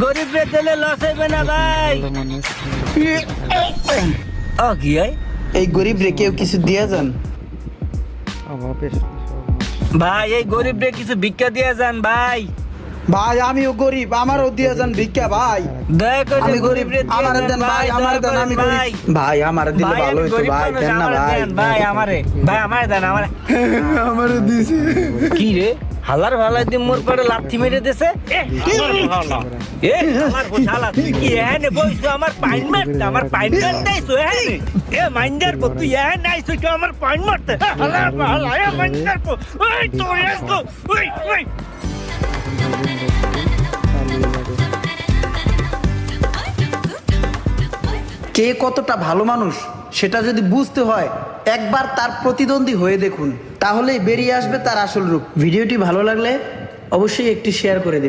গরিব রে দিলে লস হইবে না ভাই। ও কি হয়? এই গরিব রে কেউ কিছু দিয়ে যান ভাই এই গরিব রে কিছু ভিক্ষা দিয়ে যান ভাই। ভাই আমিও গরিব, আমারও দিয়ে যান ভিক্ষা ভাই। দয়া করে আমি গরিব, গরিব রে দিয়ে আমার যান দেন ভাই, আমার দেন, আমি ভাই। গরিব ভাই, আমার দিলে ভাই, ভালো আমি হইতো গরিব ভাই, মানুষ, দেন না আমারে ভাই। দেন, ভাই আমারে দেন আমারে। আমারও দিছে। কি রে হালার ভালাই দি মোর পরে লাথি মেরে দেছে। আমার শালা তুই কি এখানে বইছো আমার পাইন মারতে, আমার পাইন মারতেইছো এখানে। মাইন্ডার পো তুই এখানে আইছো কি আমার পাইন মারতে? হালার ভালাই মাইন্ডার পো। ওই তো এসো ওই ওই। কে কতটা ভালো মানুষ সেটা যদি বুঝতে হয় একবার তার প্রতিদ্বন্দ্বী হয়ে দেখুন, তাহলেই বেরিয়ে আসবে তার আসল রূপ। ভিডিওটি ভালো লাগলে অবশ্যই একটি শেয়ার করে দিন।